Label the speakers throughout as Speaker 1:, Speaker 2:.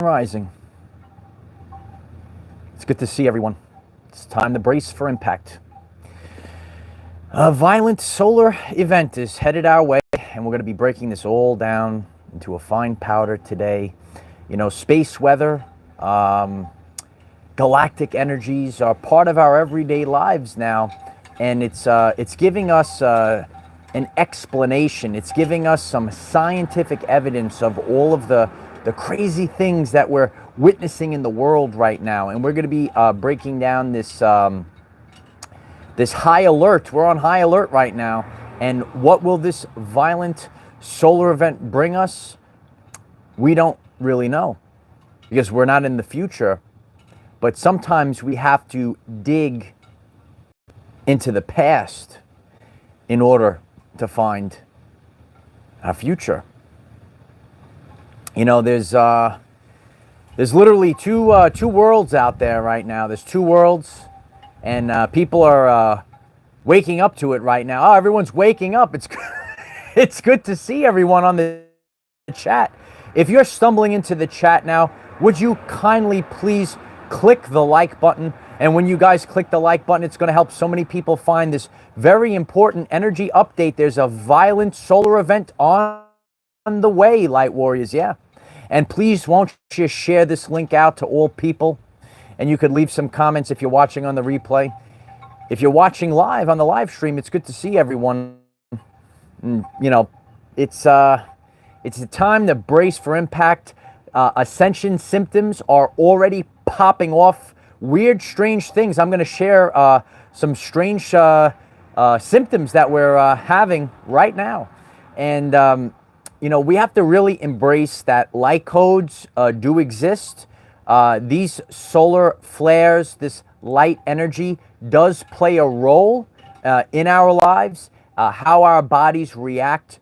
Speaker 1: Rising. It's good to see everyone. It's time to brace for impact. A violent solar event is headed our way, and we're going to be breaking this all down into a fine powder today. You know, space weather, galactic energies are part of our everyday lives now, and it's giving us an explanation. It's giving us some scientific evidence of all of the crazy things that we're witnessing in the world right now. And we're going to be breaking down this this high alert. We're on high alert right now. And what will this violent solar event bring us? We don't really know, because we're not in the future. But sometimes we have to dig into the past in order to find a future. You know, there's literally two worlds out there right now. There's two worlds, and people are waking up to it right now. Oh, everyone's waking up. It's good to see everyone on the chat. If you're stumbling into the chat now, would you kindly please click the like button? And when you guys click the like button, it's going to help so many people find this very important energy update. There's a violent solar event on the way, Light Warriors, yeah. And please, won't you share this link out to all people? And you could leave some comments if you're watching on the replay. If you're watching live on the live stream, it's good to see everyone. And, you know, it's a time to brace for impact. Ascension symptoms are already popping off. Weird, strange things. I'm going to share some strange symptoms that we're having right now. And, you know, we have to really embrace that light codes do exist. These solar flares, this light energy does play a role in our lives, how our bodies react.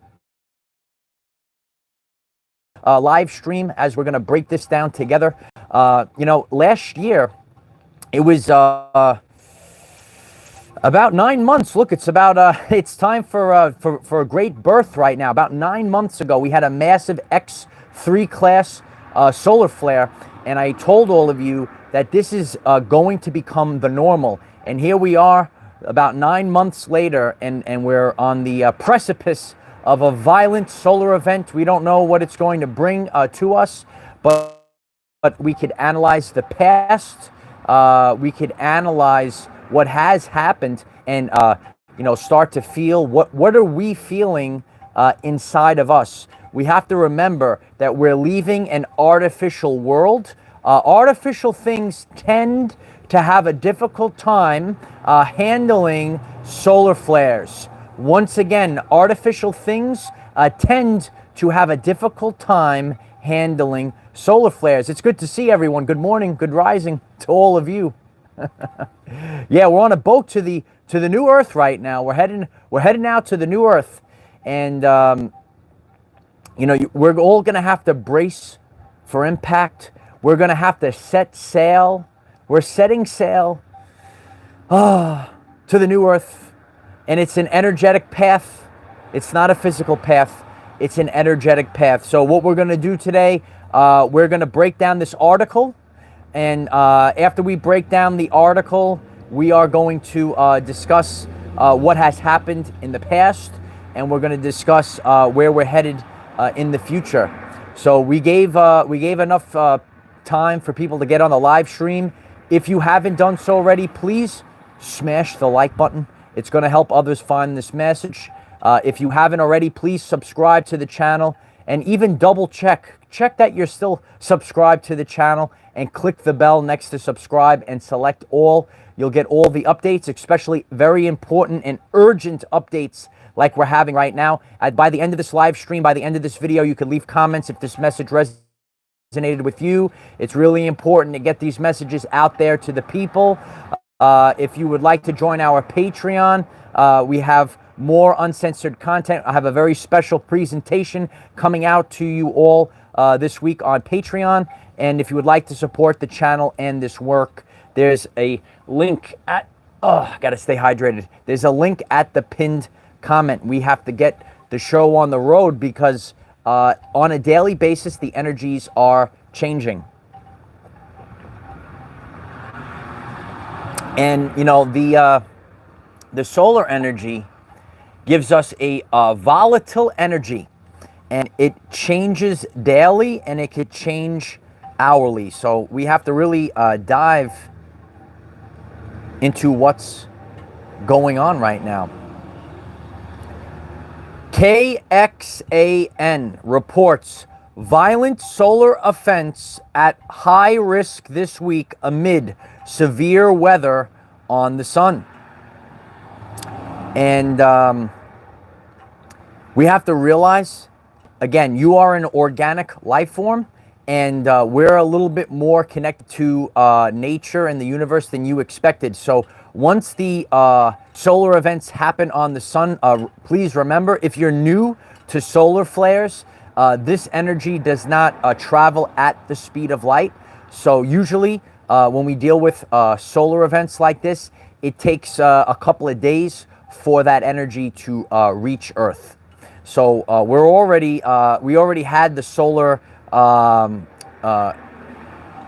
Speaker 1: Live stream, as we're going to break this down together. You know, last year, it was about 9 months. Look, it's about it's time for a great birth right now. About 9 months ago, we had a massive X3 class solar flare, and I told all of you that this is going to become the normal. And here we are, about 9 months later, and we're on the precipice of a violent solar event. We don't know what it's going to bring to us, but we could analyze the past. We could analyze what has happened, and you know, start to feel what are we feeling inside of us. We have to remember that we're leaving an artificial world. Artificial things tend to have a difficult time handling solar flares. Once again, artificial things tend to have a difficult time handling solar flares. It's good to see everyone. Good morning, good rising to all of you. Yeah, we're on a boat to the new Earth right now. We're heading out to the new Earth, and you know, we're all going to have to brace for impact. We're going to have to set sail. We're setting sail to the new Earth, and it's an energetic path. It's not a physical path. It's an energetic path. So what we're going to do today, we're going to break down this article. And after we break down the article, we are going to discuss what has happened in the past, and we're going to discuss where we're headed in the future. So we gave enough time for people to get on the live stream. If you haven't done so already, please smash the like button. It's going to help others find this message. If you haven't already, please subscribe to the channel, and even double check that you're still subscribed to the channel, and click the bell next to subscribe and select all. You'll get all the updates, especially very important and urgent updates like we're having right now. By the end of this live stream, by the end of this video, you can leave comments if this message resonated with you. It's really important to get these messages out there to the people. If you would like to join our Patreon, we have more uncensored content. I have a very special presentation coming out to you all this week on Patreon. And if you would like to support the channel and this work, there's a link at, I gotta stay hydrated. There's a link at the pinned comment. We have to get the show on the road because on a daily basis, the energies are changing. And you know, the solar energy gives us a volatile energy, and it changes daily and it could change hourly. So we have to really dive into what's going on right now. KXAN reports violent solar events at high risk this week amid severe weather on the sun. And we have to realize, again, you are an organic life form, and we're a little bit more connected to nature and the universe than you expected. So once the solar events happen on the sun, please remember, if you're new to solar flares, this energy does not travel at the speed of light. So usually when we deal with solar events like this, it takes a couple of days for that energy to reach Earth. So we already had the solar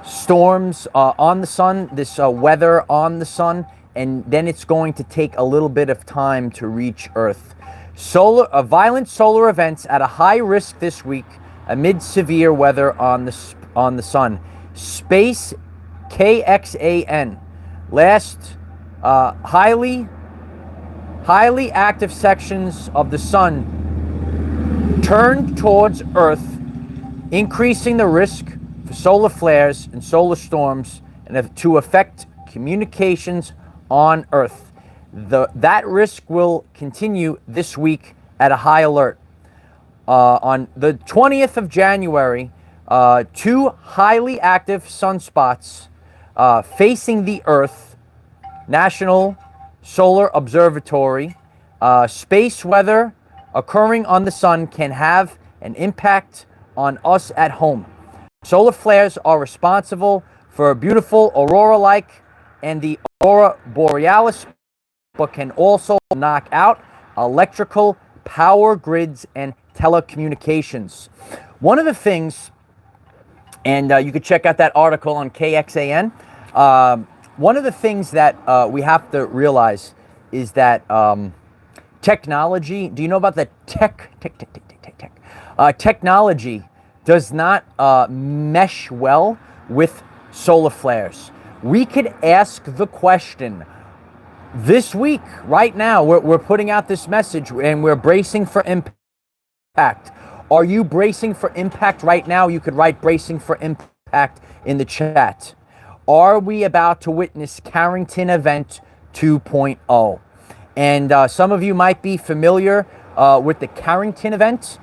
Speaker 1: storms on the sun, this weather on the sun, and then it's going to take a little bit of time to reach Earth. Violent solar events at a high risk this week amid severe weather on the sun. Space KXAN. Last highly active sections of the sun turned towards Earth, increasing the risk for solar flares and solar storms and to affect communications on Earth. That risk will continue this week at a high alert. On the 20th of January, two highly active sunspots facing the Earth, National Solar Observatory, space weather occurring on the sun can have an impact on us at home. Solar flares are responsible for beautiful aurora-like and the aurora borealis, but can also knock out electrical power grids and telecommunications. One of the things, and you could check out that article on KXAN, one of the things that we have to realize is that technology, do you know about the technology does not mesh well with solar flares. We could ask the question this week, right now, we're putting out this message and we're bracing for impact. Are you bracing for impact right now? You could write bracing for impact in the chat. Are we about to witness Carrington Event 2.0? And some of you might be familiar with the Carrington Event.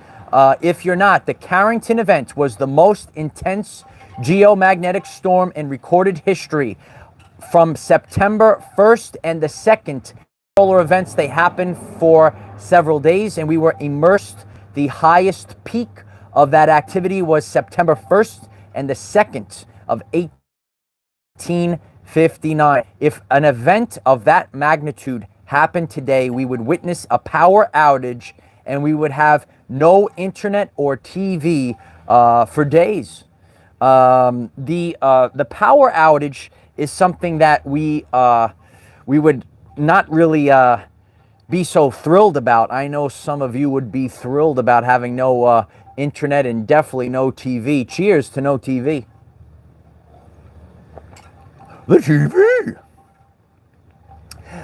Speaker 1: If you're not, the Carrington Event was the most intense geomagnetic storm in recorded history. From September 1st and the 2nd, solar events, they happened for several days, and we were immersed. The highest peak of that activity was September 1st and the 2nd of 1859. If an event of that magnitude happened today, we would witness a power outage and we would have no internet or TV for days. The power outage is something that we would not really be so thrilled about. I know some of you would be thrilled about having no internet and definitely no TV. Cheers to no TV. The TV.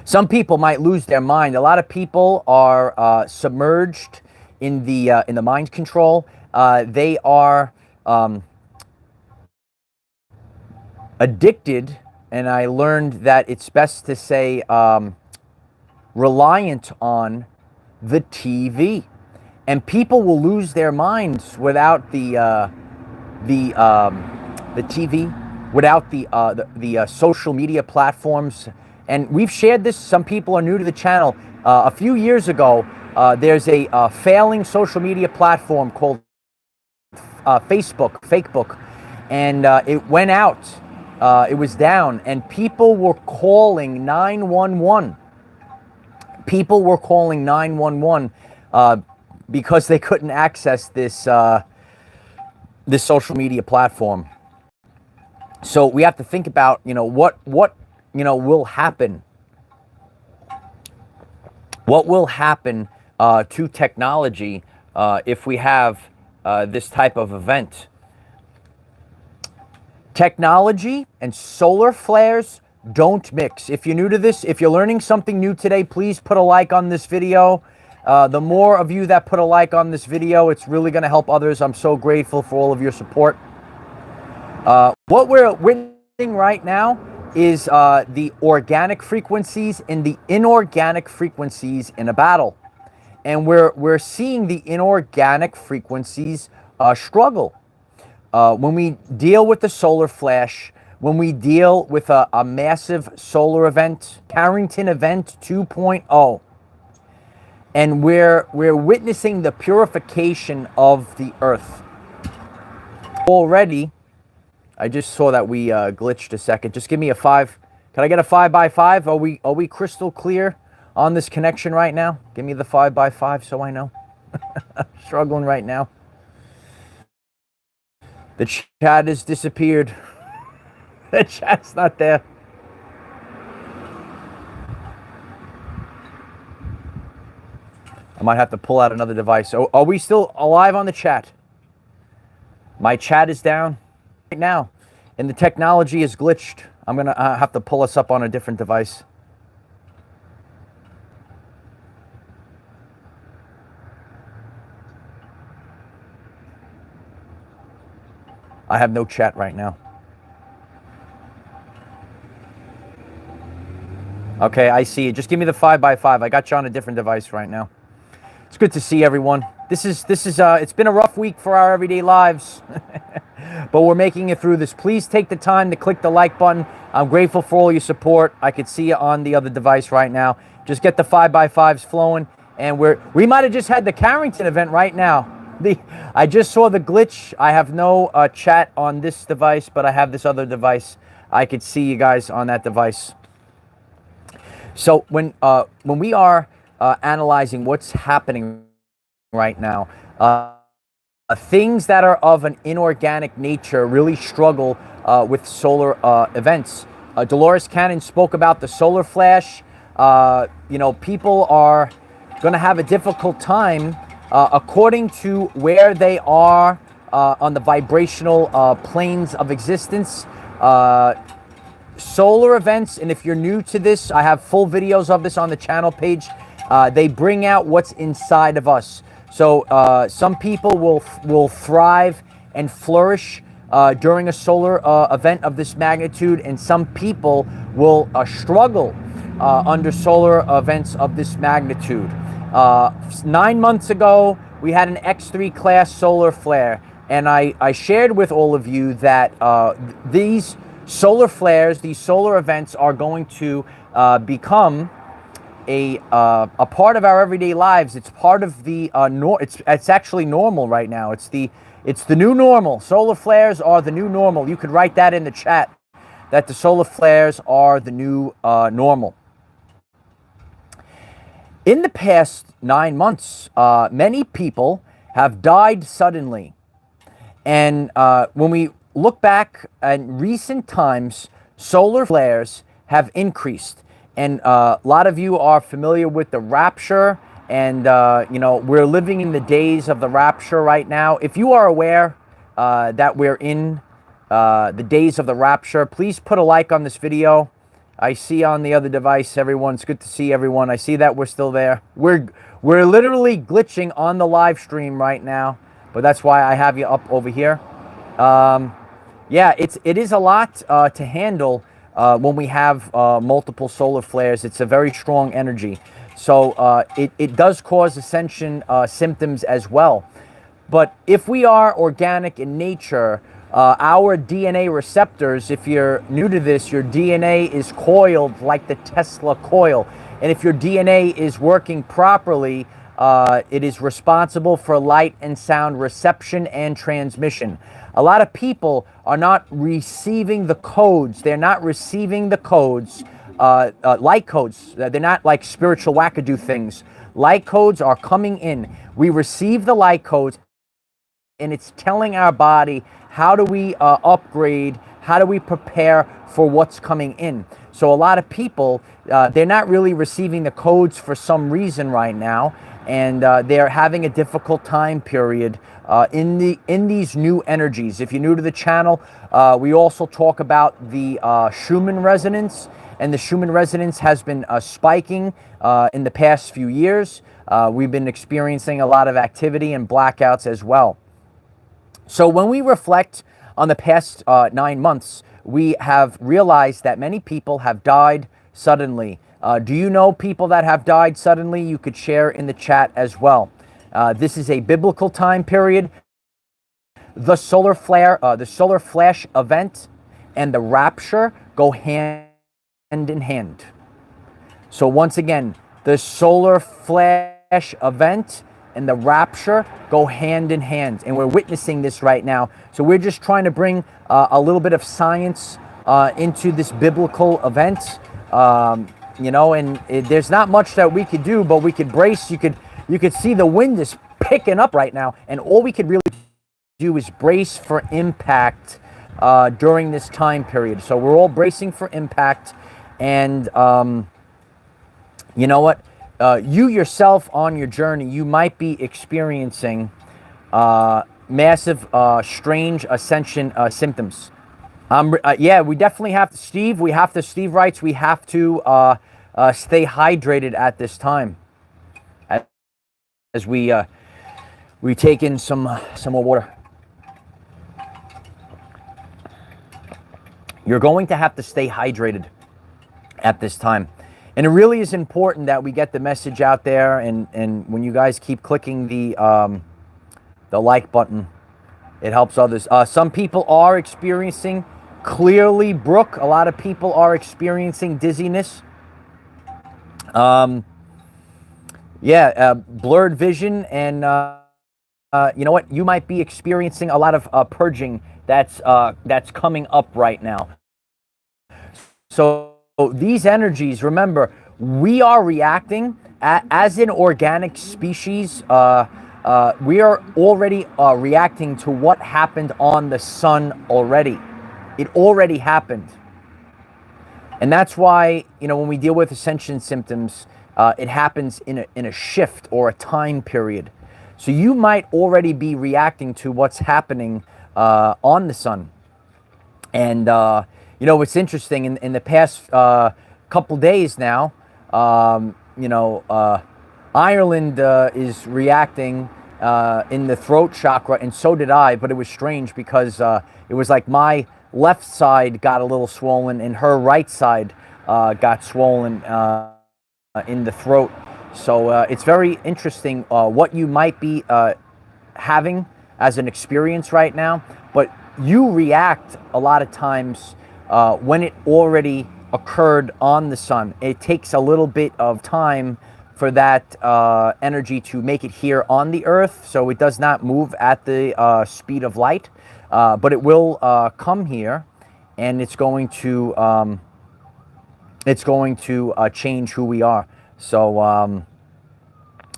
Speaker 1: Some people might lose their mind. A lot of people are submerged in the mind control. They are addicted, and I learned that it's best to say reliant on the TV, and people will lose their minds without the TV, without the social media platforms. And we've shared this. Some people are new to the channel. A few years ago, there's a failing social media platform called Facebook, and it went out. It was down, and people were calling 911. People were calling 911 because they couldn't access this this social media platform. So we have to think about, what will happen. What will happen to technology if we have this type of event? Technology and solar flares don't mix. If you're new to this, if you're learning something new today, please put a like on this video. The more of you that put a like on this video, it's really going to help others. I'm so grateful for all of your support. What we're witnessing right now is the organic frequencies and the inorganic frequencies in a battle. And we're seeing the inorganic frequencies struggle. When we deal with the solar flash, when we deal with a massive solar event, Carrington event 2.0, and we're witnessing the purification of the earth. Already, I just saw that we glitched a second. Just give me a 5. Can I get a 5x5? Are we crystal clear on this connection right now? Give me the 5x5 so I know. Struggling right now. The chat has disappeared. The chat's not there. I might have to pull out another device. Oh, are we still alive on the chat? My chat is down right now, and the technology is glitched. I'm going to have to pull us up on a different device. I have no chat right now. Okay, I see it. Just give me the 5x5. I got you on a different device right now. It's good to see everyone. This is it's been a rough week for our everyday lives, but we're making it through this. Please take the time to click the like button. I'm grateful for all your support. I could see you on the other device right now. Just get the 5x5s flowing, and we might have just had the Carrington event right now. I just saw the glitch. I have no chat on this device, but I have this other device. I could see you guys on that device. So when we are analyzing what's happening right now, things that are of an inorganic nature really struggle with solar events. Dolores Cannon spoke about the solar flash. People are going to have a difficult time according to where they are on the vibrational planes of existence. Solar events, and if you're new to this, I have full videos of this on the channel page. They bring out what's inside of us. So some people will thrive and flourish during a solar event of this magnitude, and some people will struggle under solar events of this magnitude. 9 months ago, we had an X3 class solar flare, and I shared with all of you that these solar flares, these solar events are going to become a part of our everyday lives. It's part of the it's actually normal right now. It's the new normal. Solar flares are the new normal. You could write that in the chat, that the solar flares are the new normal. In the past 9 months, many people have died suddenly, and when we look back at recent times, solar flares have increased. And a lot of you are familiar with the rapture, and we're living in the days of the rapture right now. If you are aware that we're in the days of the rapture, please put a like on this video. I see on the other device, everyone. It's good to see everyone. I see that we're still there. We're literally glitching on the live stream right now, but that's why I have you up over here. Yeah, it is a lot to handle when we have multiple solar flares. It's a very strong energy. So it does cause ascension symptoms as well. But if we are organic in nature, our DNA receptors, if you're new to this, your DNA is coiled like the Tesla coil. And if your DNA is working properly, it is responsible for light and sound reception and transmission. A lot of people are not receiving the codes. They're not receiving the codes, light codes. They're not like spiritual wackadoo things. Light codes are coming in. We receive the light codes, and it's telling our body how do we upgrade, how do we prepare for what's coming in. So a lot of people, they're not really receiving the codes for some reason right now, and they're having a difficult time period in these new energies. If you're new to the channel, we also talk about the Schumann resonance, and the Schumann resonance has been spiking in the past few years. We've been experiencing a lot of activity and blackouts as well. So when we reflect on the past 9 months, we have realized that many people have died suddenly. Do you know people that have died suddenly? You could share in the chat as well. This is a biblical time period. The solar flare, the solar flash event and the rapture go hand in hand. So once again, the solar flash event and the rapture go hand in hand, and we're witnessing this right now. So we're just trying to bring a little bit of science into this biblical event, you know, and there's not much that we could do, but we could brace. You could see the wind is picking up right now, and all we could really do is brace for impact during this time period. So we're all bracing for impact, and you know what? You yourself on your journey, you might be experiencing massive, strange ascension symptoms. Yeah, we definitely have to, Steve writes, we have to stay hydrated at this time as we take in some more water. You're going to have to stay hydrated at this time. And it really is important that we get the message out there, and when you guys keep clicking the like button, it helps others. Some people are experiencing, clearly, Brooke, a lot of people are experiencing dizziness. Blurred vision, and you know what? You might be experiencing a lot of purging that's coming up right now. So these energies, remember, we are reacting as an organic species. We are already reacting to what happened on the sun already. It already happened. And that's why, you know, when we deal with ascension symptoms, it happens in a shift or a time period. So you might already be reacting to what's happening on the sun. And you know, it's interesting, in the past couple days now, you know, Ireland is reacting in the throat chakra, and so did I, but it was strange because it was like my left side got a little swollen and her right side got swollen in the throat. So it's very interesting what you might be having as an experience right now, but you react a lot of times when it already occurred on the sun. It takes a little bit of time for that energy to make it here on the earth, so it does not move at the speed of light, but it will come here, and it's going to change who we are. So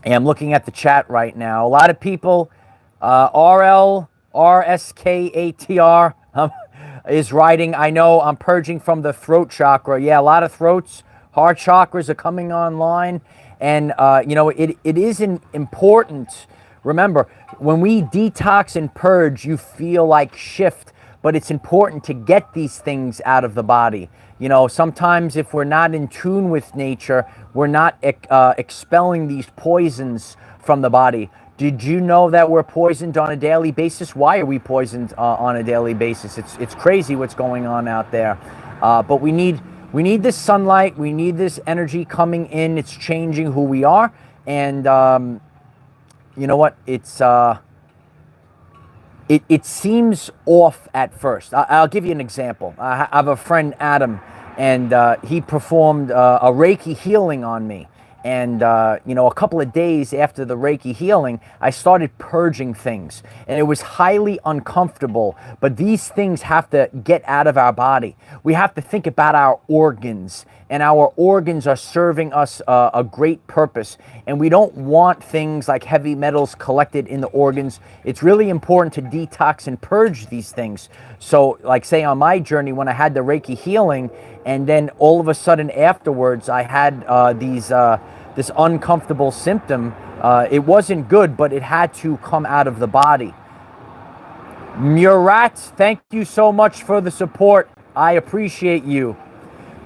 Speaker 1: and I'm looking at the chat right now. A lot of people, RLRSKATR is writing, I know I'm purging from the throat chakra. Yeah, a lot of throats, heart chakras are coming online. And, you know, it is important. Remember, when we detox and purge, you feel like shift, but it's important to get these things out of the body. You know, sometimes if we're not in tune with nature, we're not expelling these poisons from the body. Did you know that we're poisoned on a daily basis? Why are we poisoned on a daily basis? It's crazy what's going on out there. But we need this sunlight. We need this energy coming in. It's changing who we are. And you know what? It seems off at first. I'll give you an example. I have a friend, Adam, and he performed a Reiki healing on me. And, you know, a couple of days after the Reiki healing, I started purging things. And it was highly uncomfortable. But these things have to get out of our body. We have to think about our organs and our organs are serving us a great purpose. And we don't want things like heavy metals collected in the organs. It's really important to detox and purge these things. So like say on my journey, when I had the Reiki healing, and then all of a sudden afterwards I had this uncomfortable symptom. It wasn't good, but it had to come out of the body. Murat, thank you so much for the support. I appreciate you.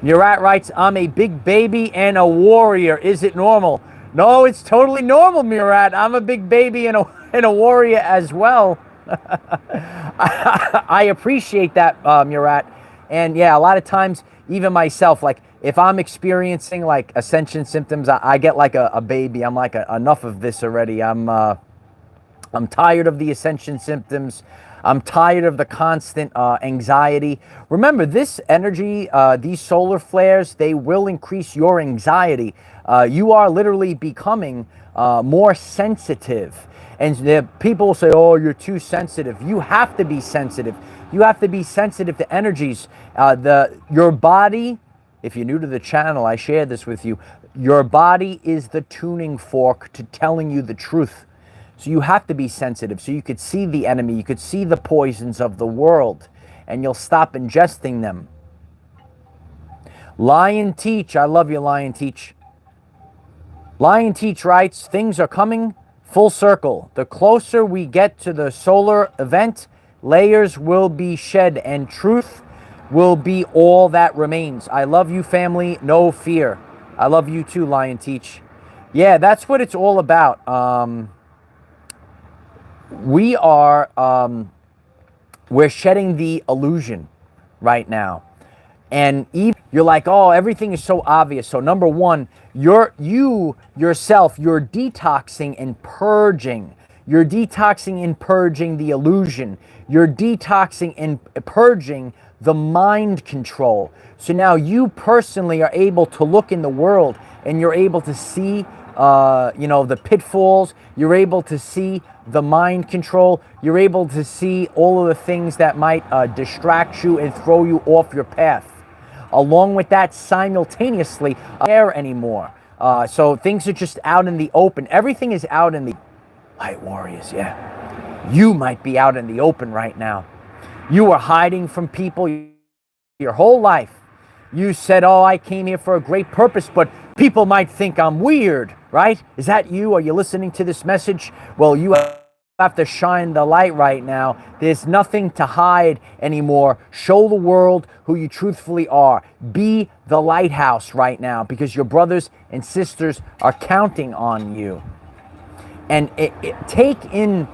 Speaker 1: Murat writes, I'm a big baby and a warrior. Is it normal? No, it's totally normal, Murat. I'm a big baby and a warrior as well. I appreciate that, Murat. And yeah, a lot of times, even myself, like if I'm experiencing like ascension symptoms, I get like a baby. I'm like, enough of this already. I'm tired of the ascension symptoms. I'm tired of the constant anxiety. Remember, this energy, these solar flares, they will increase your anxiety. You are literally becoming more sensitive. And the people will say, oh, you're too sensitive. You have to be sensitive. You have to be sensitive to energies. Your body, if you're new to the channel, I shared this with you. Your body is the tuning fork to telling you the truth. So you have to be sensitive so you could see the enemy, you could see the poisons of the world, and you'll stop ingesting them. Lion Teach, I love you, Lion Teach. Lion Teach writes, things are coming full circle. The closer we get to the solar event, layers will be shed and truth will be all that remains. I love you, family, no fear. I love you too, Lion Teach. Yeah, that's what it's all about. We're shedding the illusion right now. And even you're like, oh, everything is so obvious. So number one, you yourself, you're detoxing and purging. You're detoxing and purging the illusion. You're detoxing and purging the mind control. So now you personally are able to look in the world and you're able to see the pitfalls. You're able to see the mind control. You're able to see all of the things that might distract you and throw you off your path. Along with that, simultaneously, there anymore. So things are just out in the open. Everything is out in the light warriors, yeah. You might be out in the open right now. You are hiding from people your whole life. You said, oh, I came here for a great purpose, but people might think I'm weird, right? Is that you? Are you listening to this message? Well, you have to shine the light right now. There's nothing to hide anymore. Show the world who you truthfully are. Be the lighthouse right now because your brothers and sisters are counting on you. And take in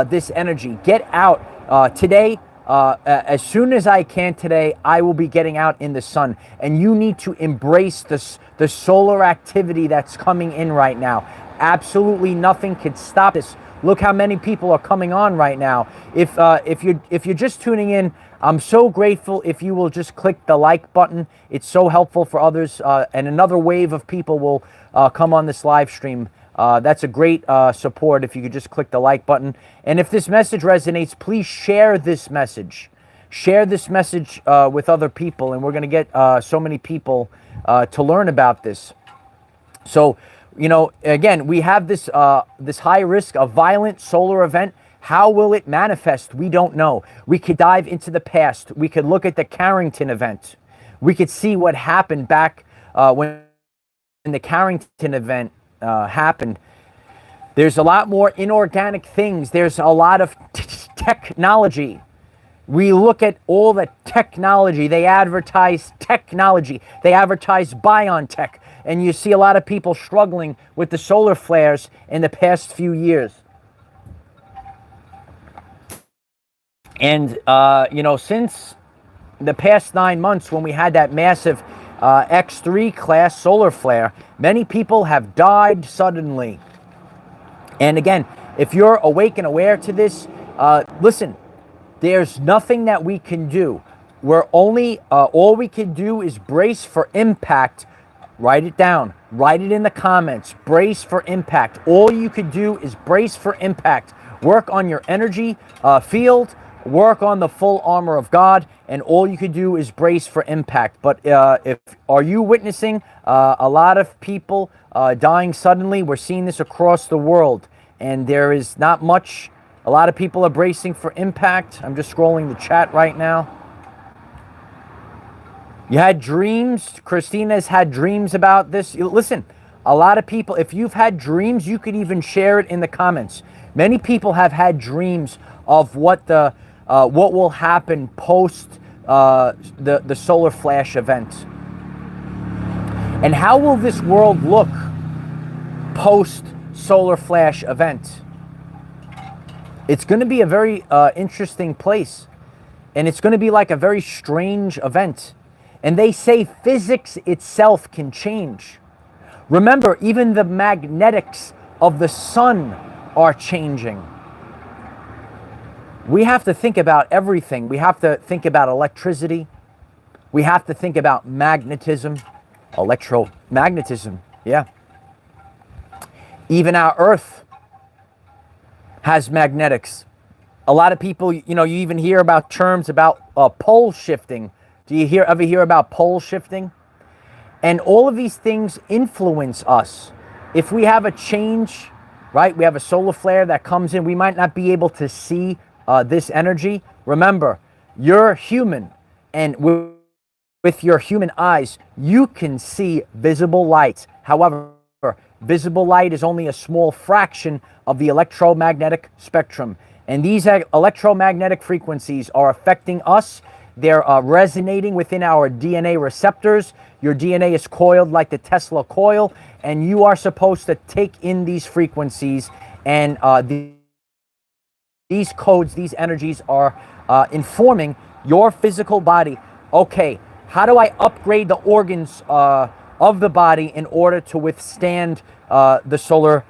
Speaker 1: this energy. Get out today. As soon as I can today, I will be getting out in the sun. And you need to embrace the solar activity that's coming in right now. Absolutely nothing could stop this. Look how many people are coming on right now. If you're just tuning in, I'm so grateful if you will just click the like button. It's so helpful for others. And another wave of people will come on this live stream. That's a great support if you could just click the like button. And if this message resonates, please share this message. Share this message with other people, and we're going to get so many people to learn about this. So, again, we have this this high risk of violent solar event. How will it manifest? We don't know. We could dive into the past. We could look at the Carrington event. We could see what happened back when the Carrington event happened. There's a lot more inorganic things. There's a lot of technology. We look at all the technology. They advertise technology. They advertise BioNTech. And you see a lot of people struggling with the solar flares in the past few years. And, since the past 9 months when we had that massive X3 class solar flare, many people have died suddenly. And again, if you're awake and aware to this, listen, there's nothing that we can do. We're only, all we can do is brace for impact. Write it down. Write it in the comments. Brace for impact. All you could do is brace for impact. Work on your energy field. work on the full armor of God, and all you could do is brace for impact. But are you witnessing a lot of people dying suddenly? We're seeing this across the world, and there is not much. A lot of people are bracing for impact. I'm just scrolling the chat right now. You had dreams. Christina's had dreams about this. Listen, a lot of people, if you've had dreams, you could even share it in the comments. Many people have had dreams of what will happen post the solar flash event. And how will this world look post solar flash event? It's going to be a very interesting place. And it's going to be like a very strange event. And they say physics itself can change. Remember, even the magnetics of the sun are changing. We have to think about everything. We have to think about electricity. We have to think about magnetism, electromagnetism, yeah. Even our Earth has magnetics. A lot of people, you even hear about terms about pole shifting. Do you ever hear about pole shifting? And all of these things influence us. If we have a change, right? We have a solar flare that comes in. We might not be able to see this energy. Remember, you're human. And with your human eyes, you can see visible light. However, visible light is only a small fraction of the electromagnetic spectrum. And these electromagnetic frequencies are affecting us. They're resonating within our DNA receptors. Your DNA is coiled like the Tesla coil, and you are supposed to take in these frequencies, and these codes, these energies are informing your physical body. Okay, how do I upgrade the organs of the body in order to withstand the solar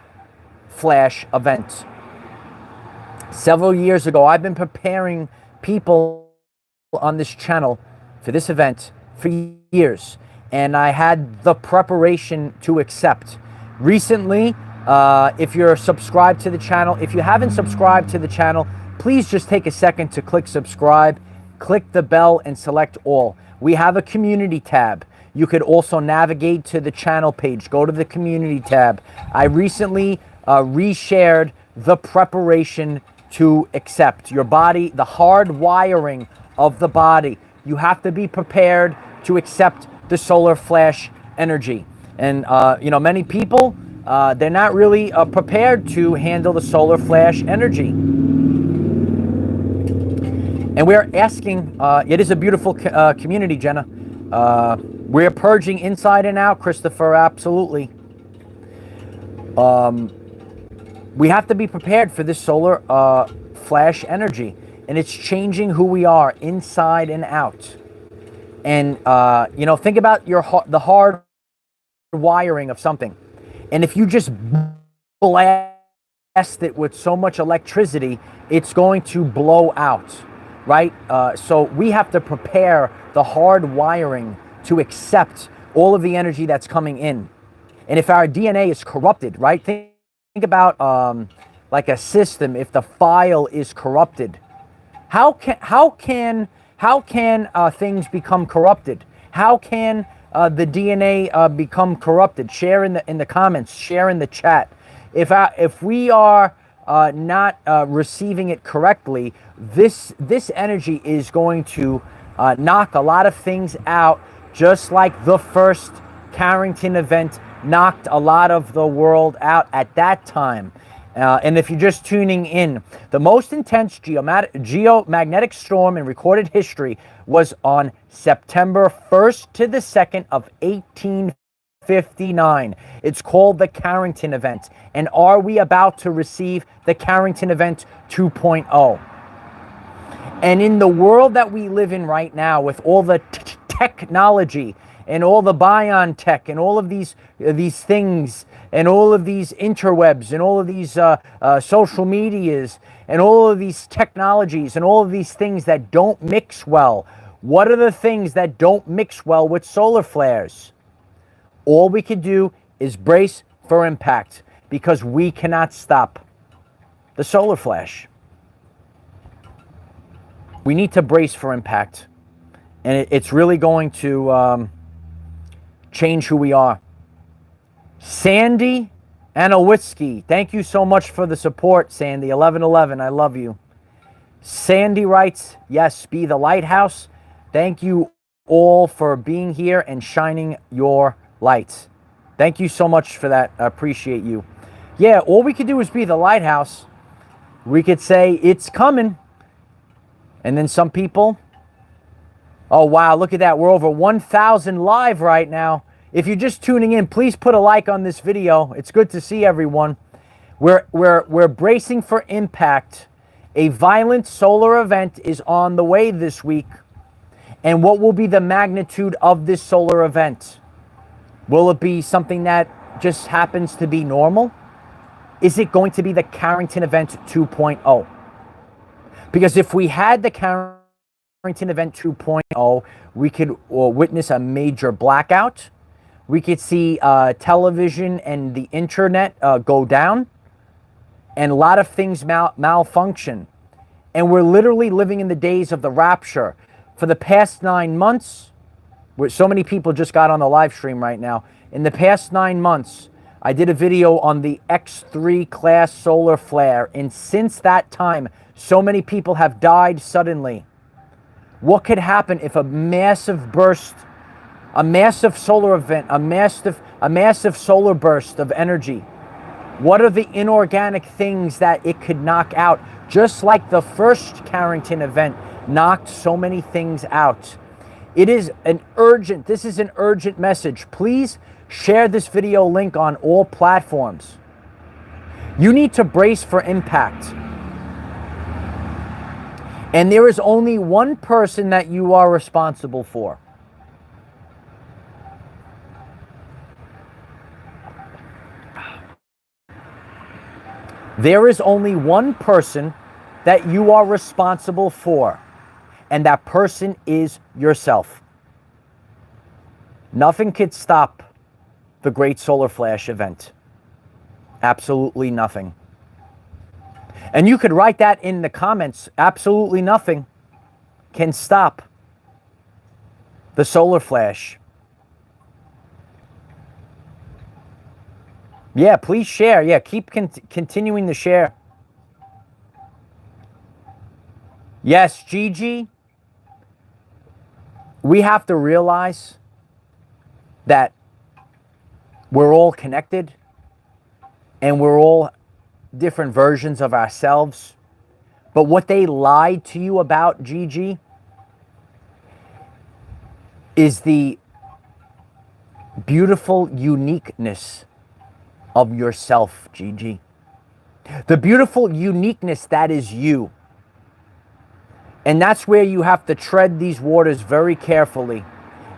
Speaker 1: flash event? Several years ago, I've been preparing people on this channel for this event for years, and I had the preparation to accept. Recently, if you're subscribed to the channel, if you haven't subscribed to the channel, please just take a second to click subscribe, click the bell, and select all. We have a community tab. You could also navigate to the channel page, go to the community tab. I recently reshared the preparation to accept. Your body, the hard wiring of the body. You have to be prepared to accept the solar flash energy. And, many people, they're not really prepared to handle the solar flash energy. And we're asking, it is a beautiful community, Jenna. We're purging inside and out, Christopher, absolutely. We have to be prepared for this solar flash energy. And it's changing who we are inside and out. And, think about the hard wiring of something. And if you just blast it with so much electricity, it's going to blow out, right? So we have to prepare the hard wiring to accept all of the energy that's coming in. And if our DNA is corrupted, right? Think about like a system. If the file is corrupted, how can things become corrupted? How can the DNA become corrupted? Share in the comments. Share in the chat. If we are not receiving it correctly, this energy is going to knock a lot of things out, just like the first Carrington event knocked a lot of the world out at that time. And if you're just tuning in, the most intense geomagnetic storm in recorded history was on September 1st to the 2nd of 1859. It's called the Carrington event. And are we about to receive the Carrington event 2.0? And in the world that we live in right now, with all the technology and all the biotech and all of these things and all of these interwebs and all of these social medias and all of these technologies and all of these things that don't mix well. What are the things that don't mix well with solar flares? All we can do is brace for impact, because we cannot stop the solar flash. We need to brace for impact. And it's really going to change who we are. Sandy and a whiskey. Thank you so much for the support, Sandy. 1111, I love you. Sandy writes, yes, be the lighthouse. Thank you all for being here and shining your lights. Thank you so much for that. I appreciate you. Yeah, all we could do is be the lighthouse. We could say, it's coming. And then some people, oh, wow, look at that. We're over 1,000 live right now. If you're just tuning in, please put a like on this video. It's good to see everyone. We're bracing for impact. A violent solar event is on the way this week. And what will be the magnitude of this solar event? Will it be something that just happens to be normal? Is it going to be the Carrington event 2.0? Because if we had the Carrington event 2.0, we could witness a major blackout. We could see television and the internet go down, and a lot of things malfunction. And we're literally living in the days of the rapture. For the past 9 months, where so many people just got on the live stream right now, in the past 9 months, I did a video on the X3 class solar flare, and since that time, so many people have died suddenly. What could happen if a massive burst, a massive solar event, a massive solar burst of energy? What are the inorganic things that it could knock out? Just like the first Carrington event knocked so many things out. This is an urgent message. Please share this video link on all platforms. You need to brace for impact. And there is only one person that you are responsible for. There is only one person that you are responsible for, and that person is yourself. Nothing could stop the Great Solar Flash event. Absolutely nothing. And you could write that in the comments. Absolutely nothing can stop the solar flash. Yeah, please share. Yeah, keep continuing to share. Yes, Gigi, we have to realize that we're all connected and we're all different versions of ourselves. But what they lied to you about, Gigi, is the beautiful uniqueness of yourself, Gigi. The beautiful uniqueness that is you. And that's where you have to tread these waters very carefully,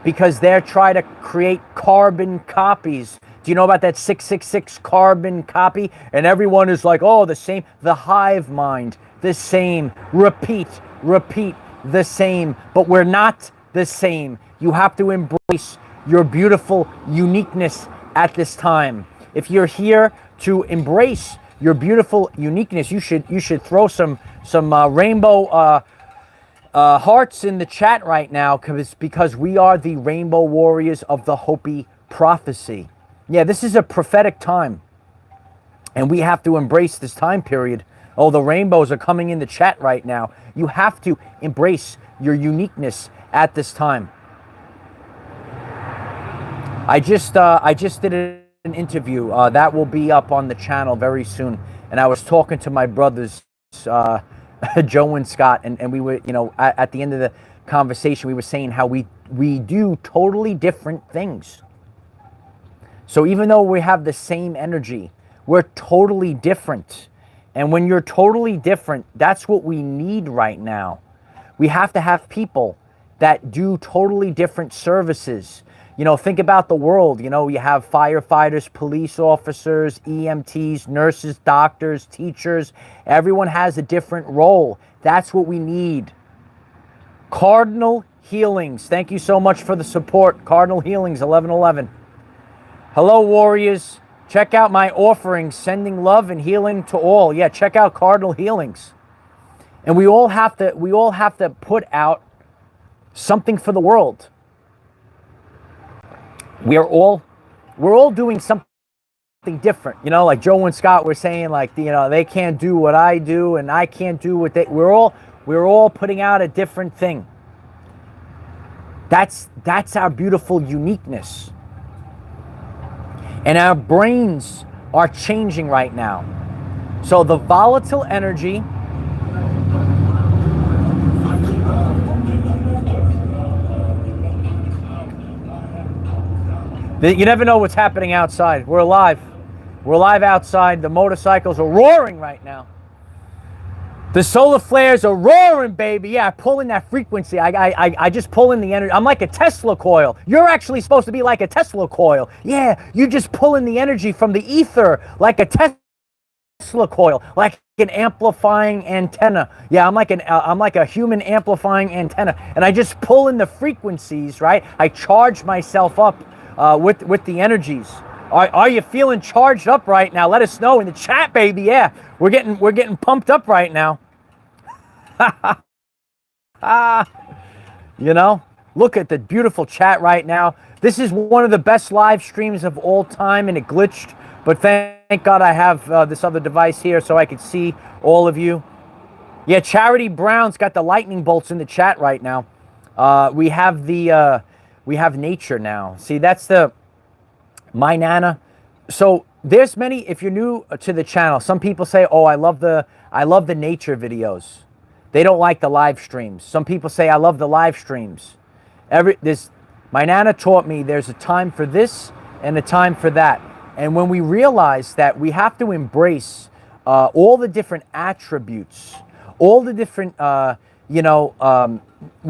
Speaker 1: because they're trying to create carbon copies. Do you know about that 666 carbon copy? And everyone is like, oh, the same, the hive mind, the same, repeat, the same. But we're not the same. You have to embrace your beautiful uniqueness at this time. If you're here to embrace your beautiful uniqueness, you should throw some rainbow hearts in the chat right now, because we are the Rainbow Warriors of the Hopi prophecy. Yeah, this is a prophetic time, and we have to embrace this time period. Oh, the rainbows are coming in the chat right now. You have to embrace your uniqueness at this time. I just did an interview that will be up on the channel very soon, and I was talking to my brothers, Joe and Scott, and we were, at the end of the conversation, we were saying how we do totally different things. So even though we have the same energy, we're totally different. And when you're totally different, that's what we need right now. We have to have people that do totally different services. Think about the world. You have firefighters, police officers, EMTs, nurses, doctors, teachers. Everyone has a different role. That's what we need. Cardinal Healings. Thank you so much for the support. Cardinal Healings, 1111. Hello, warriors. Check out my offerings, sending love and healing to all. Yeah, check out Cardinal Healings. And we all have to put out something for the world. We're all doing something different. You know, like Joe and Scott were saying, like, you know, they can't do what I do and I can't do what they, we're all putting out a different thing. That's our beautiful uniqueness. And our brains are changing right now. So the volatile energy, you never know what's happening outside. We're alive. We're alive outside. The motorcycles are roaring right now. The solar flares are roaring, baby. Yeah, I pull in that frequency. I just pull in the energy. I'm like a Tesla coil. You're actually supposed to be like a Tesla coil. Yeah, you just pull in the energy from the ether like a Tesla coil, like an amplifying antenna. Yeah, I'm like a human amplifying antenna, and I just pull in the frequencies, right? I charge myself up with the energies. Are you feeling charged up right now? Let us know in the chat, baby. Yeah, we're getting pumped up right now. You know, look at the beautiful chat right now. This is one of the best live streams of all time, and it glitched, but thank God I have this other device here so I could see all of you. Yeah, Charity Brown's got the lightning bolts in the chat right now. We have nature now. See, that's the My Nana. So there's many, if you're new to the channel, some people say, oh, I love the nature videos. They don't like the live streams. Some people say, I love the live streams. My Nana taught me there's a time for this and a time for that. And when we realize that we have to embrace all the different attributes, all the different, we're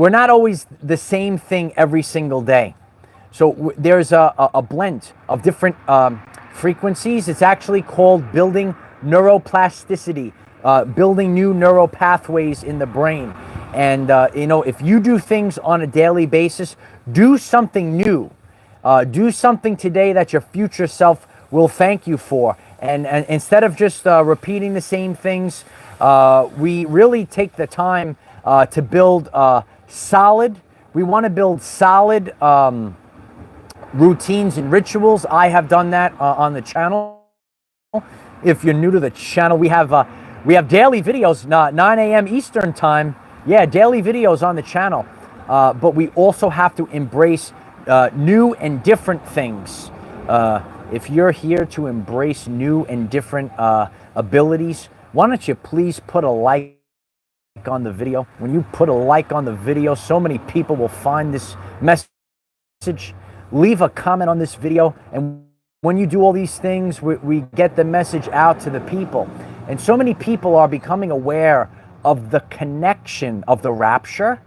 Speaker 1: not always the same thing every single day. So there's a blend of different frequencies. It's actually called building neuroplasticity, building new neural pathways in the brain. And, if you do things on a daily basis, do something new. Do something today that your future self will thank you for. And instead of just repeating the same things, we really take the time to build solid. We want to build solid routines and rituals. I have done that on the channel. If you're new to the channel, we have daily videos, 9 a.m. Eastern time. Yeah, daily videos on the channel. But we also have to embrace new and different things. If you're here to embrace new and different abilities, why don't you please put a like on the video? When you put a like on the video, so many people will find this message. Leave a comment on this video, and when you do all these things, we get the message out to the people. And so many people are becoming aware of the connection of the rapture,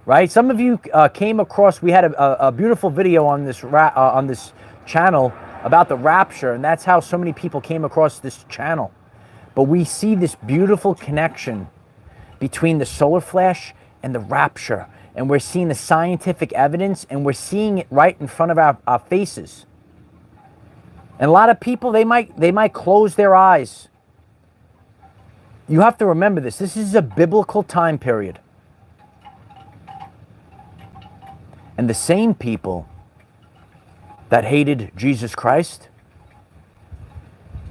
Speaker 1: right? Some of you came across, we had a beautiful video on this channel about the rapture, and that's how so many people came across this channel. But we see this beautiful connection between the solar flash and the rapture. And we're seeing the scientific evidence, and we're seeing it right in front of our faces. And a lot of people, they might close their eyes. You have to remember this. This is a biblical time period. And the same people that hated Jesus Christ,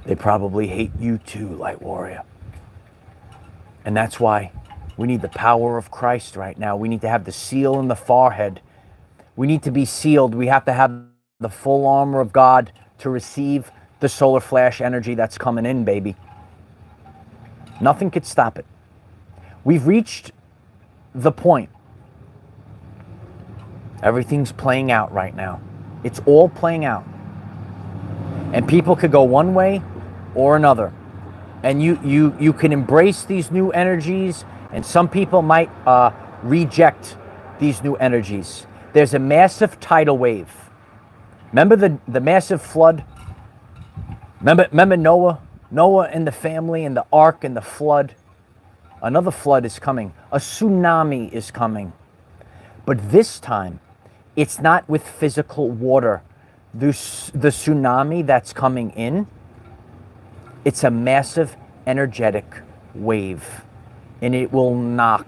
Speaker 1: they probably hate you too, Light Warrior. And that's why we need the power of Christ right now. We need to have the seal in the forehead. We need to be sealed. We have to have the full armor of God to receive the solar flash energy that's coming in, baby. Nothing could stop it. We've reached the point. Everything's playing out right now. It's all playing out. And people could go one way or another. And you can embrace these new energies, and some people might reject these new energies. There's a massive tidal wave. Remember the massive flood? Remember Noah and the family and the ark and the flood? Another flood is coming. A tsunami is coming. But this time, it's not with physical water. The tsunami that's coming in, it's a massive energetic wave. and it will knock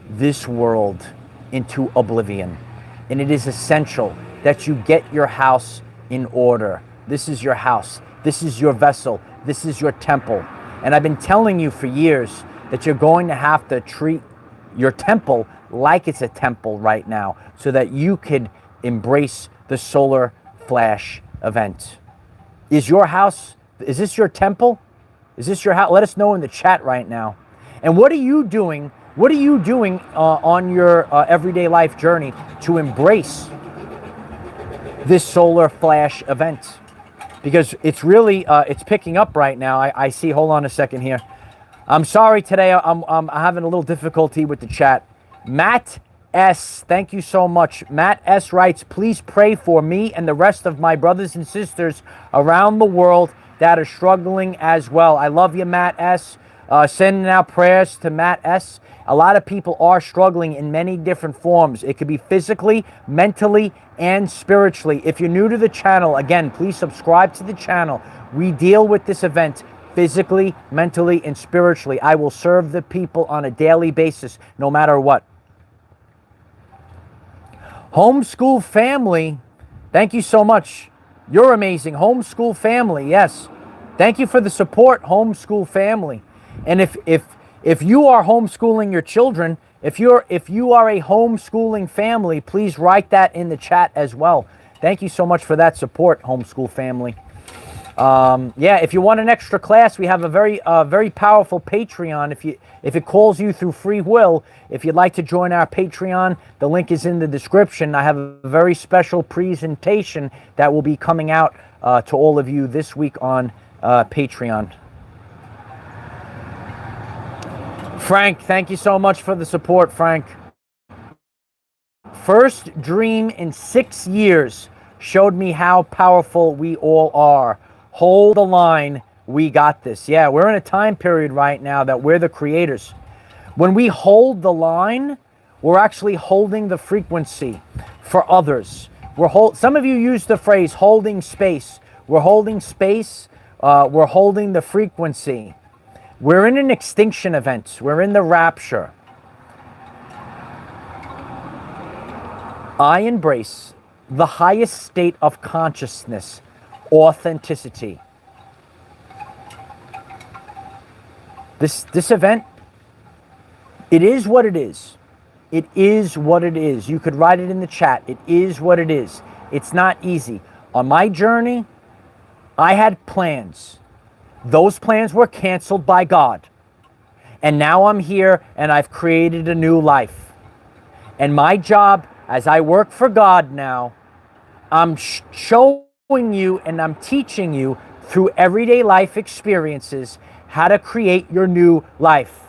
Speaker 1: this world into oblivion. And it is essential that you get your house in order. This is your house. This is your vessel. This is your temple. And I've been telling you for years that you're going to have to treat your temple like it's a temple right now so that you could embrace the solar flash event. Is your house, is this your temple? Is this your house? Let us know in the chat right now. And what are you doing? What are you doing on your everyday life journey to embrace this solar flash event? Because it's really, it's picking up right now. I see, hold on a second here. I'm sorry today, I'm having a little difficulty with the chat. Matt S, thank you so much. Matt S writes, please pray for me and the rest of my brothers and sisters around the world that are struggling as well. I love you, Matt S. Sending out prayers to Matt S. A lot of people are struggling in many different forms. It could be physically, mentally, and spiritually. If you're new to the channel, again, please subscribe to the channel. We deal with this event physically, mentally, and spiritually. I will serve the people on a daily basis, no matter what. Homeschool family, thank you so much. You're amazing. Homeschool family, yes. Thank you for the support, homeschool family. And if you are homeschooling your children, if you are a homeschooling family, please write that in the chat as well. Thank you so much for that support, homeschool family. Yeah, if you want an extra class, we have a very powerful Patreon. If it calls you through free will, if you'd like to join our Patreon, the link is in the description. I have a very special presentation that will be coming out to all of you this week on Patreon. Frank, thank you so much for the support, Frank. First dream in 6 years showed me how powerful we all are. Hold the line. We got this. Yeah, we're in a time period right now that we're the creators. When we hold the line, we're actually holding the frequency for others. Some of you use the phrase holding space. We're holding space. We're holding the frequency. We're in an extinction event. We're in the rapture. I embrace the highest state of consciousness, authenticity. This event, it is what it is. It is what it is. You could write it in the chat. It is what it is. It's not easy. On my journey, I had plans. Those plans were canceled by God. And now I'm here and I've created a new life. And my job, as I work for God now, I'm showing you and I'm teaching you through everyday life experiences how to create your new life.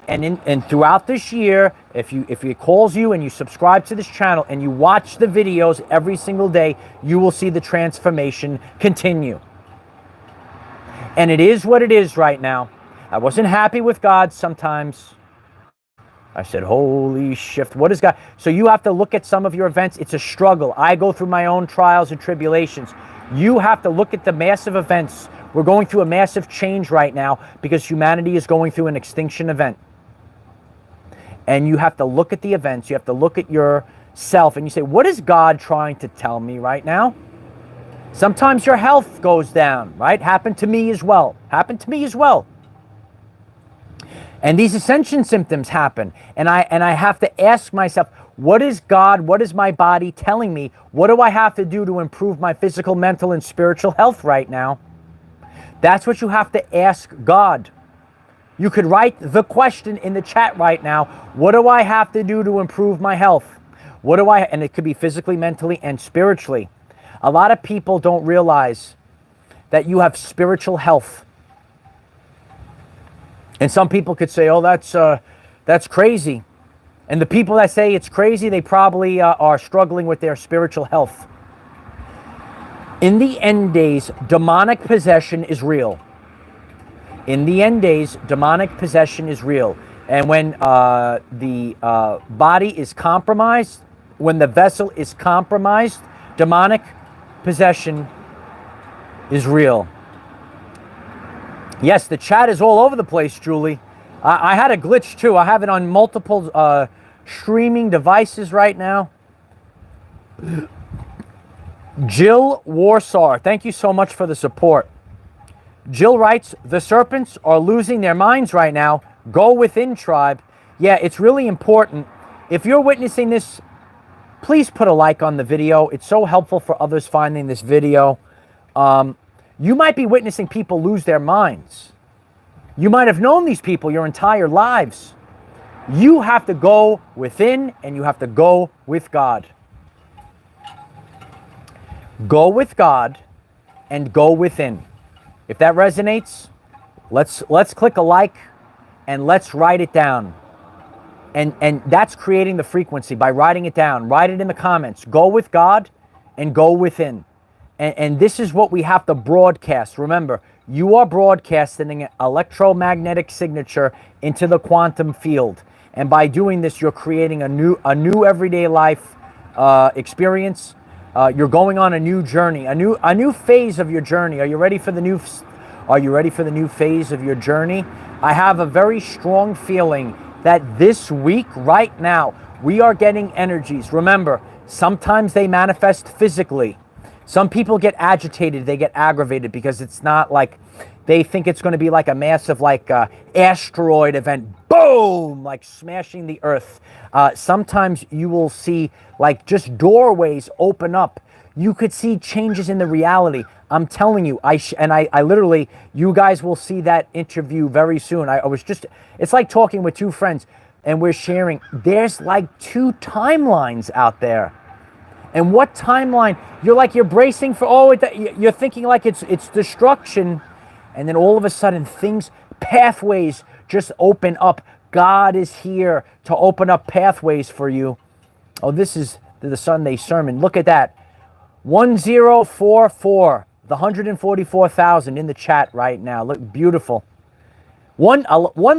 Speaker 1: And throughout this year, if it calls you and you subscribe to this channel and you watch the videos every single day, you will see the transformation continue. And it is what it is right now. I wasn't happy with God sometimes. I said, holy shift, what is God? So you have to look at some of your events. It's a struggle. I go through my own trials and tribulations. You have to look at the massive events. We're going through a massive change right now because humanity is going through an extinction event. And you have to look at the events. You have to look at yourself and you say, what is God trying to tell me right now? Sometimes your health goes down, right? Happened to me as well. Happened to me as well. And these ascension symptoms happen. And I have to ask myself, what is God, what is my body telling me? What do I have to do to improve my physical, mental, and spiritual health right now? That's what you have to ask God. You could write the question in the chat right now. What do I have to do to improve my health? And it could be physically, mentally, and spiritually. A lot of people don't realize that you have spiritual health. And some people could say, oh, that's crazy. And the people that say it's crazy, they probably are struggling with their spiritual health. In the end days, demonic possession is real. In the end days, demonic possession is real. And when the body is compromised, when the vessel is compromised, demonic possession is real. Yes, the chat is all over the place, Julie. I had a glitch too. I have it on multiple streaming devices right now. Jill Warsaw, thank you so much for the support. Jill writes, the serpents are losing their minds right now. Go within, tribe. Yeah, it's really important. If you're witnessing this, please put a like on the video. It's so helpful for others finding this video. You might be witnessing people lose their minds. You might have known these people your entire lives. You have to go within and you have to go with God. Go with God and go within. If that resonates, let's click a like and let's write it down. And that's creating the frequency by writing it down. Write it in the comments. Go with God and go within. And this is what we have to broadcast. Remember, you are broadcasting an electromagnetic signature into the quantum field. And by doing this, you're creating a new everyday life experience. You're going on a new journey, a new phase of your journey. Are you ready for the new phase of your journey? I have a very strong feeling that this week, right now, we are getting energies. Remember, sometimes they manifest physically. Some people get agitated, they get aggravated because it's not like, they think it's going to be like a massive asteroid event, boom, like smashing the earth. Sometimes you will see like just doorways open up. You could see changes in the reality. I'm telling you, I literally, you guys will see that interview very soon. It's like talking with two friends and we're sharing. There's like two timelines out there. And what timeline? You're bracing for, you're thinking like it's destruction. And then all of a sudden pathways just open up. God is here to open up pathways for you. Oh, this is the Sunday sermon. Look at that. 1044, the 144,000 in the chat right now. Look, beautiful. One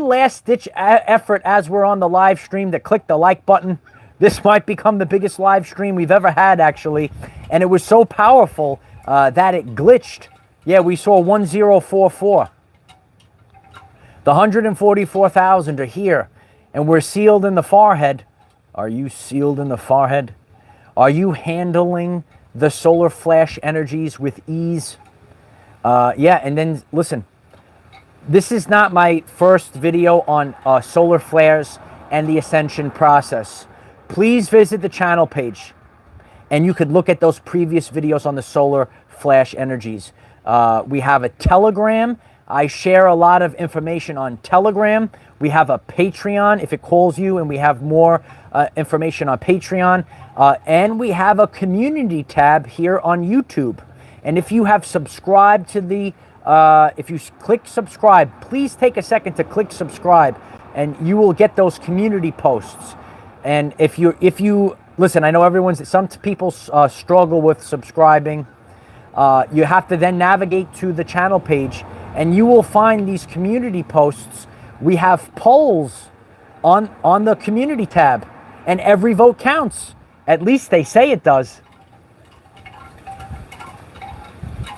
Speaker 1: last ditch effort as we're on the live stream to click the like button. This might become the biggest live stream we've ever had, actually. And it was so powerful that it glitched. Yeah, we saw 1044. The 144,000 are here. And we're sealed in the forehead. Are you sealed in the forehead? Are you handling the solar flash energies with ease? Yeah, and then listen. This is not my first video on solar flares and the ascension process. Please visit the channel page and you could look at those previous videos on the solar flash energies. We have a Telegram. I share a lot of information on Telegram. We have a Patreon if it calls you, and we have more information on Patreon. And we have a community tab here on YouTube. And if you have subscribed to the, if you click subscribe, please take a second to click subscribe and you will get those community posts. And if you listen, I know some people struggle with subscribing. You have to then navigate to the channel page and you will find these community posts. We have polls on the community tab and every vote counts. At least they say it does.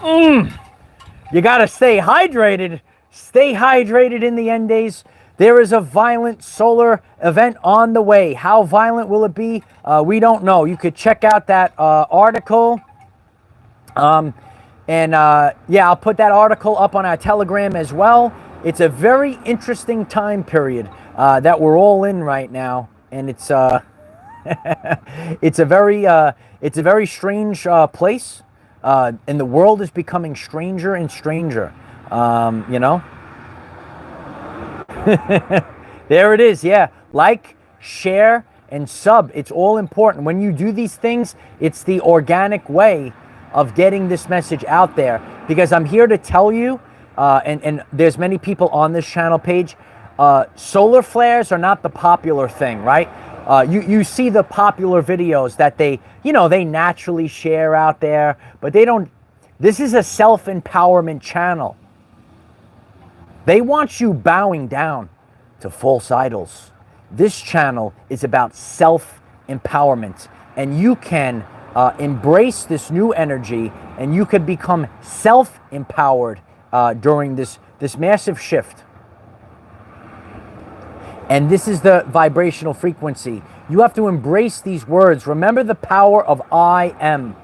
Speaker 1: You got to stay hydrated. Stay hydrated in the end days. There is a violent solar event on the way. How violent will it be? We don't know. You could check out that article. Yeah, I'll put that article up on our Telegram as well. It's a very interesting time period that we're all in right now, and it's it's a very strange place, and the world is becoming stranger and stranger. You know. There it is. Yeah, like, share, and sub. It's all important. When you do these things, it's the organic way of getting this message out there, because I'm here to tell you, and there's many people on this channel page, solar flares are not the popular thing, right? You see the popular videos that they naturally share out there, but they don't. This is a self-empowerment channel. They want you bowing down to false idols. This channel is about self-empowerment, and you can embrace this new energy, and you can become self-empowered during this massive shift. And this is the vibrational frequency. You have to embrace these words. Remember the power of I am.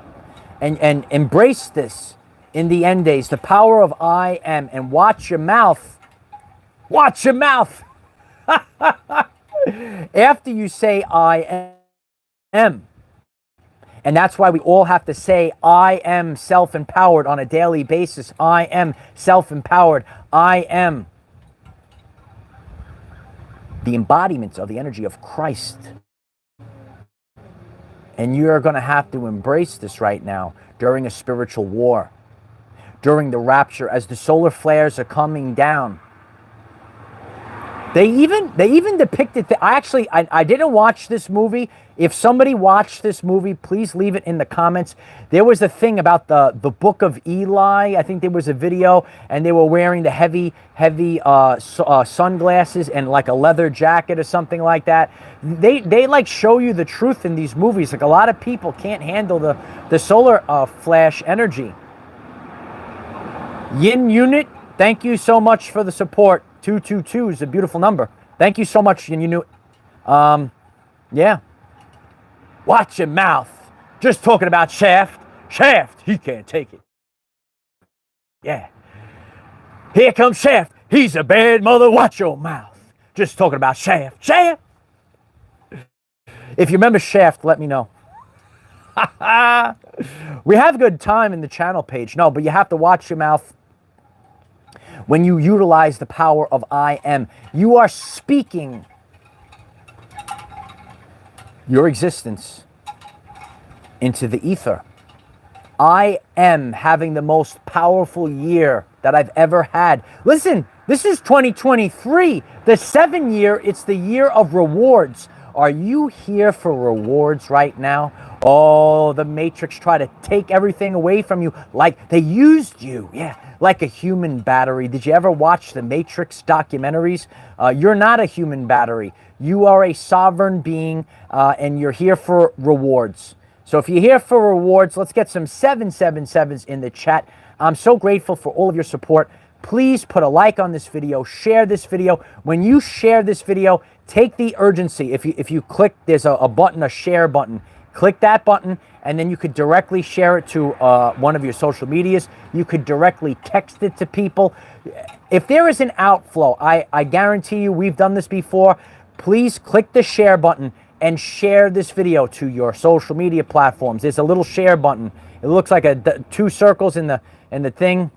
Speaker 1: And embrace this in the end days. The power of I am. And watch your mouth. Watch your mouth. After you say I am. And that's why we all have to say, I am self-empowered on a daily basis. I am self-empowered. I am the embodiment of the energy of Christ. And you're going to have to embrace this right now during a spiritual war, during the rapture, as the solar flares are coming down. They even depicted I didn't watch this movie. If somebody watched this movie, please leave it in the comments. There was a thing about the Book of Eli. I think there was a video, and they were wearing the heavy sunglasses and like a leather jacket or something like that. They like show you the truth in these movies. Like, a lot of people can't handle the solar flash energy. Yin Unit, thank you so much for the support. 222 is a beautiful number. Thank you so much, Yin Unit. Yeah. Watch your mouth. Just talking about Shaft. Shaft, he can't take it. Yeah. Here comes Shaft. He's a bad mother. Watch your mouth. Just talking about Shaft. Shaft. If you remember Shaft, let me know. We have a good time in the channel page. No, but you have to watch your mouth when you utilize the power of I am. You are speaking your existence into the ether. I am having the most powerful year that I've ever had. Listen, this is 2023. The 7 year, it's the year of rewards. Are you here for rewards right now? Oh, the Matrix tried to take everything away from you, like they used you. Yeah, like a human battery. Did you ever watch the Matrix documentaries? You're not a human battery. You are a sovereign being, and you're here for rewards. So if you're here for rewards, let's get some 777s in the chat. I'm so grateful for all of your support. Please put a like on this video, share this video. When you share this video, take the urgency. If you click, there's a button, a share button. Click that button, and then you could directly share it to one of your social medias. You could directly text it to people. If there is an outflow, I guarantee you, we've done this before. Please click the share button and share this video to your social media platforms. There's a little share button. It looks like two circles in the thing.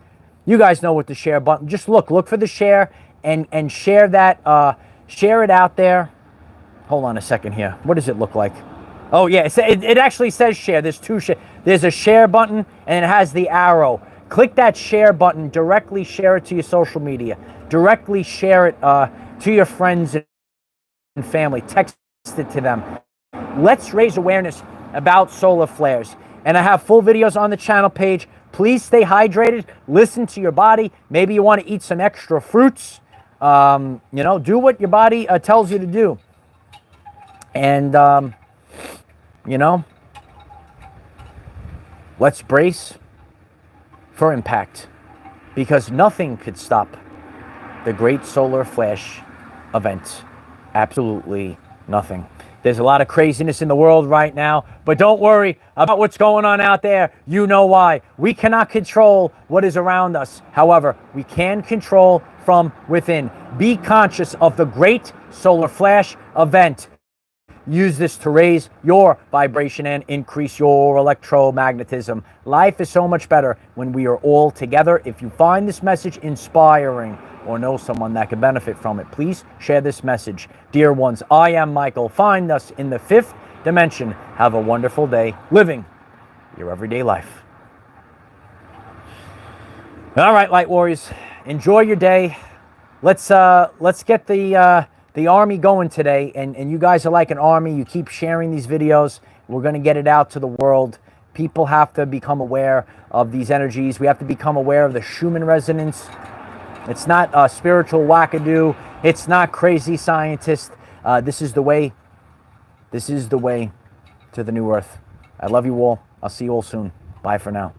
Speaker 1: You guys know what the share button. Just look for the share and share that. Share it out there. Hold on a second here. What does it look like? Oh yeah, it actually says share. There's two share. There's a share button and it has the arrow. Click that share button. Directly share it to your social media. Directly share it to your friends and family. Text it to them. Let's raise awareness about solar flares. And I have full videos on the channel page. Please stay hydrated. Listen to your body. Maybe you want to eat some extra fruits. Do what your body tells you to do. And, let's brace for impact, because nothing could stop the great solar flash event. Absolutely nothing. There's a lot of craziness in the world right now, but don't worry about what's going on out there. You know why. We cannot control what is around us. However, we can control from within. Be conscious of the great solar flash event. Use this to raise your vibration and increase your electromagnetism. Life is so much better when we are all together. If you find this message inspiring or know someone that could benefit from it, please share this message. Dear ones, I am Michael. Find us in the 5th dimension. Have a wonderful day living your everyday life. All right, light warriors, enjoy your day. Let's get the army going today, and you guys are like an army. You keep sharing these videos. We're going to get it out to the world. People have to become aware of these energies. We have to become aware of the Schumann resonance. It's not spiritual wackadoo. It's not crazy scientist. This is the way. This is the way to the new earth. I love you all. I'll see you all soon. Bye for now.